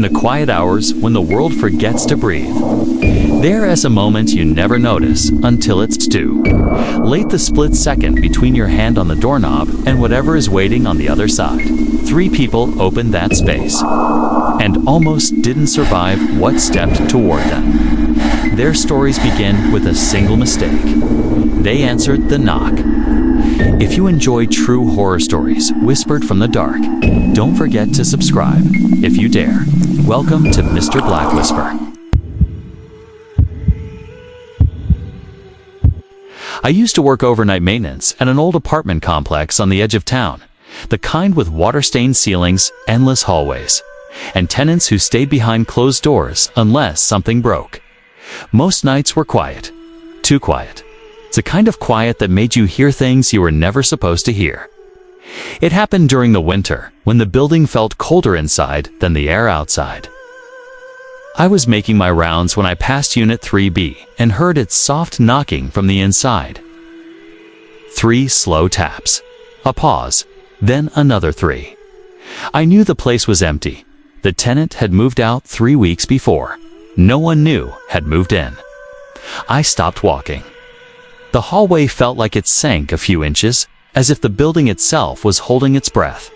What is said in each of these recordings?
in the quiet hours when the world forgets to breathe. There is a moment you never notice until it's due. Late the split second between your hand on the doorknob and whatever is waiting on the other side. 3 people opened that space and almost didn't survive what stepped toward them. Their stories begin with a single mistake. They answered the knock. If you enjoy true horror stories whispered from the dark, don't forget to subscribe if you dare. Welcome to Mr. BlackWhisper. I used to work overnight maintenance at an old apartment complex on the edge of town, the kind with water-stained ceilings, endless hallways, and tenants who stayed behind closed doors unless something broke. Most nights were quiet. Too quiet. It's a kind of quiet that made you hear things you were never supposed to hear. It happened during the winter, when the building felt colder inside than the air outside. I was making my rounds when I passed Unit 3B and heard its soft knocking from the inside. 3 slow taps. A pause. Then another 3. I knew the place was empty. The tenant had moved out 3 weeks before. No one new had moved in. I stopped walking. The hallway felt like it sank a few inches, as if the building itself was holding its breath.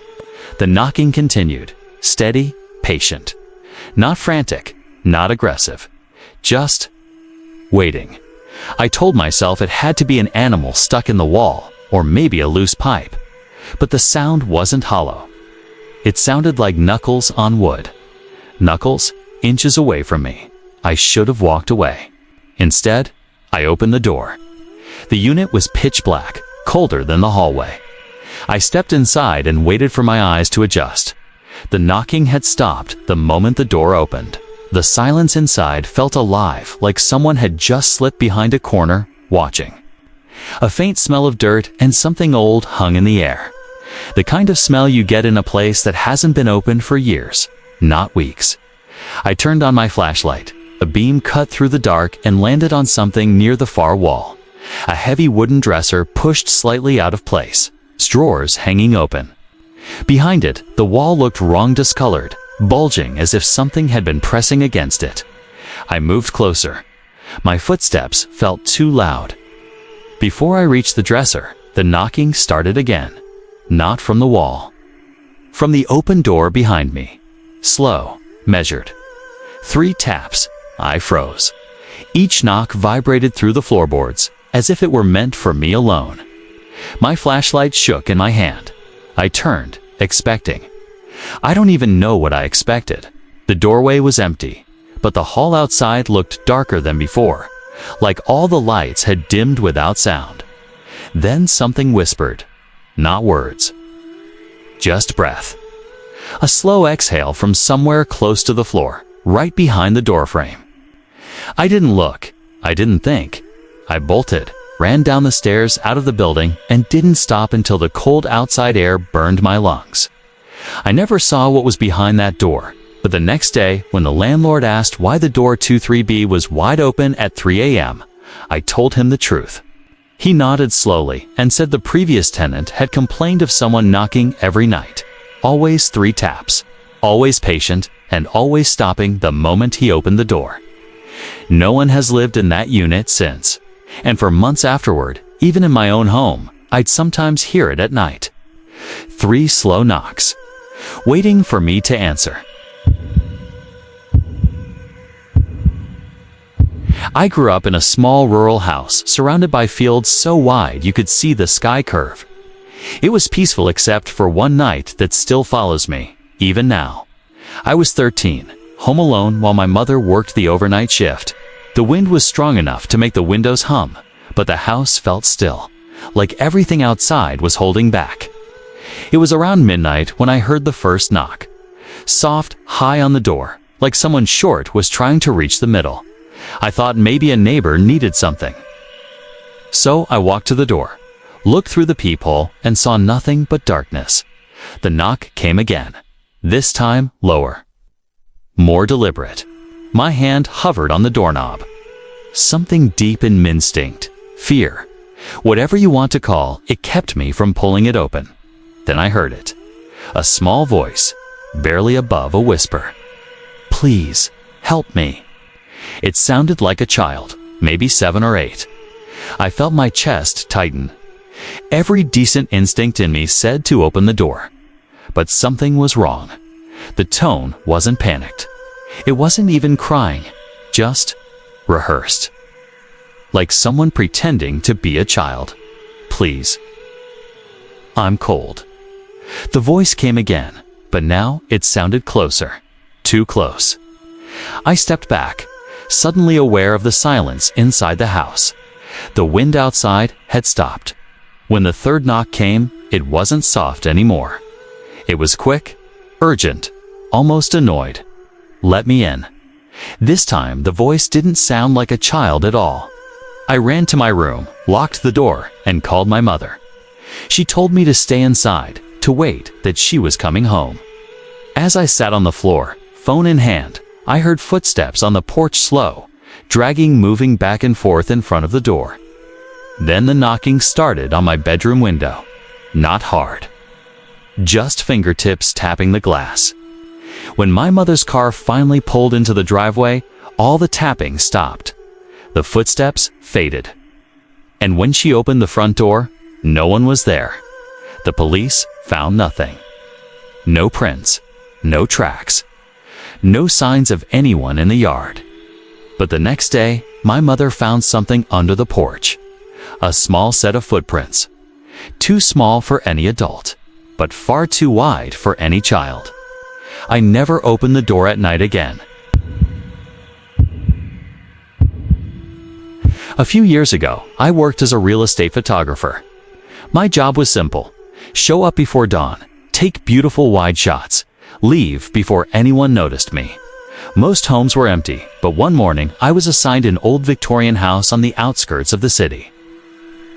The knocking continued, steady, patient. Not frantic, not aggressive. Just waiting. I told myself it had to be an animal stuck in the wall, or maybe a loose pipe. But the sound wasn't hollow. It sounded like knuckles on wood. Knuckles, inches away from me. I should have walked away. Instead, I opened the door. The unit was pitch black, colder than the hallway. I stepped inside and waited for my eyes to adjust. The knocking had stopped the moment the door opened. The silence inside felt alive, like someone had just slipped behind a corner, watching. A faint smell of dirt and something old hung in the air. The kind of smell you get in a place that hasn't been opened for years, not weeks. I turned on my flashlight. A beam cut through the dark and landed on something near the far wall. A heavy wooden dresser pushed slightly out of place, drawers hanging open. Behind it, the wall looked wrong discolored, bulging as if something had been pressing against it. I moved closer. My footsteps felt too loud. Before I reached the dresser, the knocking started again. Not from the wall. From the open door behind me. Slow, measured. 3 taps. I froze. Each knock vibrated through the floorboards, as if it were meant for me alone. My flashlight shook in my hand. I turned, expecting. I don't even know what I expected. The doorway was empty, but the hall outside looked darker than before, like all the lights had dimmed without sound. Then something whispered. Not words. Just breath. A slow exhale from somewhere close to the floor, right behind the doorframe. I didn't look. I didn't think. I bolted, ran down the stairs out of the building, and didn't stop until the cold outside air burned my lungs. I never saw what was behind that door, but the next day, when the landlord asked why the door 23B was wide open at 3 a.m., I told him the truth. He nodded slowly and said the previous tenant had complained of someone knocking every night. Always 3 taps, always patient, and always stopping the moment he opened the door. No one has lived in that unit since, and for months afterward, even in my own home, I'd sometimes hear it at night. 3 slow knocks, waiting for me to answer. I grew up in a small rural house surrounded by fields so wide you could see the sky curve. It was peaceful except for one night that still follows me, even now. I was 13, home alone while my mother worked the overnight shift. The wind was strong enough to make the windows hum, but the house felt still, like everything outside was holding back. It was around midnight when I heard the first knock. Soft, high on the door, like someone short was trying to reach the middle. I thought maybe a neighbor needed something. So I walked to the door, looked through the peephole, and saw nothing but darkness. The knock came again, this time lower. More deliberate. My hand hovered on the doorknob. Something deep in instinct, fear, whatever you want to call it, kept me from pulling it open. Then I heard it. A small voice, barely above a whisper. "Please, help me." It sounded like a child, maybe 7 or 8. I felt my chest tighten. Every decent instinct in me said to open the door. But something was wrong. The tone wasn't panicked. It wasn't even crying, just rehearsed. Like someone pretending to be a child. "Please." "I'm cold." The voice came again, but now it sounded closer. Too close. I stepped back, suddenly aware of the silence inside the house. The wind outside had stopped. When the third knock came, it wasn't soft anymore. It was quick, urgent, almost annoyed. "Let me in." This time, the voice didn't sound like a child at all. I ran to my room, locked the door, and called my mother. She told me to stay inside, to wait, that she was coming home. As I sat on the floor, phone in hand, I heard footsteps on the porch slow, dragging, moving back and forth in front of the door. Then the knocking started on my bedroom window. Not hard. Just fingertips tapping the glass. When my mother's car finally pulled into the driveway, all the tapping stopped. The footsteps faded. And when she opened the front door, no one was there. The police found nothing. No prints, no tracks, no signs of anyone in the yard. But the next day, my mother found something under the porch. A small set of footprints. Too small for any adult, but far too wide for any child. I never opened the door at night again. A few years ago, I worked as a real estate photographer. My job was simple. Show up before dawn, take beautiful wide shots, leave before anyone noticed me. Most homes were empty, but one morning I was assigned an old Victorian house on the outskirts of the city.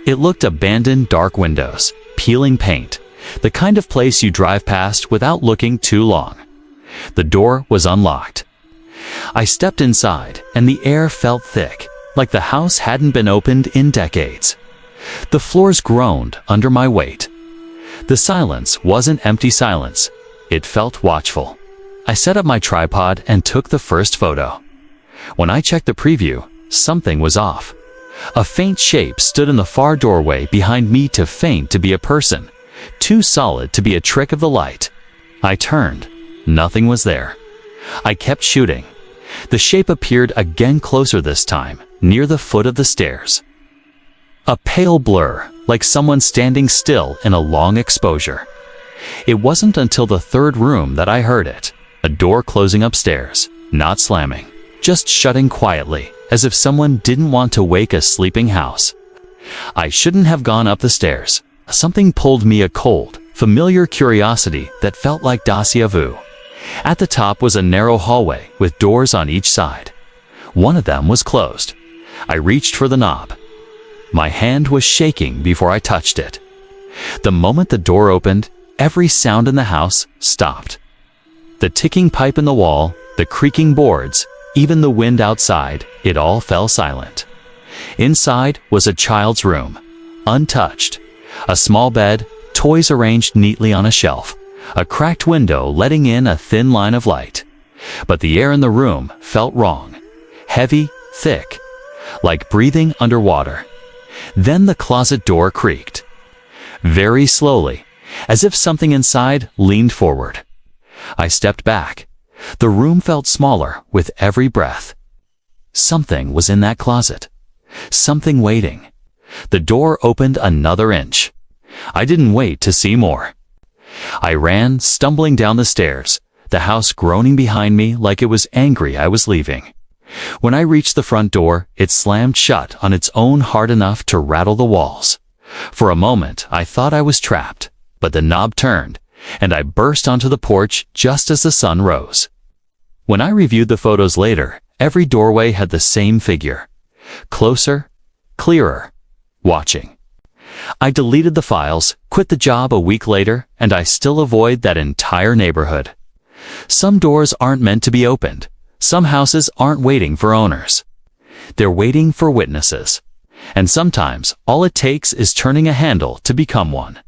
It looked abandoned, dark windows, peeling paint, the kind of place you drive past without looking too long. The door was unlocked. I stepped inside, and the air felt thick, like the house hadn't been opened in decades. The floors groaned under my weight. The silence wasn't empty silence. It felt watchful. I set up my tripod and took the first photo. When I checked the preview, something was off. A faint shape stood in the far doorway behind me, too faint to be a person, too solid to be a trick of the light. I turned. Nothing was there. I kept shooting. The shape appeared again, closer this time, near the foot of the stairs. A pale blur, like someone standing still in a long exposure. It wasn't until the third room that I heard it. A door closing upstairs, not slamming, just shutting quietly, as if someone didn't want to wake a sleeping house. I shouldn't have gone up the stairs. Something pulled me, a cold, familiar curiosity that felt like déjà vu. At the top was a narrow hallway with doors on each side. One of them was closed. I reached for the knob. My hand was shaking before I touched it. The moment the door opened, every sound in the house stopped. The ticking pipe in the wall, the creaking boards, even the wind outside, it all fell silent. Inside was a child's room, untouched. A small bed, toys arranged neatly on a shelf, a cracked window letting in a thin line of light. But the air in the room felt wrong. Heavy, thick, like breathing underwater. Then the closet door creaked. Very slowly, as if something inside leaned forward. I stepped back. The room felt smaller with every breath. Something was in that closet. Something waiting. The door opened another inch. I didn't wait to see more. I ran, stumbling down the stairs, the house groaning behind me like it was angry I was leaving. When I reached the front door, it slammed shut on its own, hard enough to rattle the walls. For a moment, I thought I was trapped, but the knob turned, and I burst onto the porch just as the sun rose. When I reviewed the photos later, every doorway had the same figure. Closer, clearer, watching. I deleted the files, quit the job a week later, and I still avoid that entire neighborhood. Some doors aren't meant to be opened. Some houses aren't waiting for owners. They're waiting for witnesses. And sometimes all it takes is turning a handle to become one.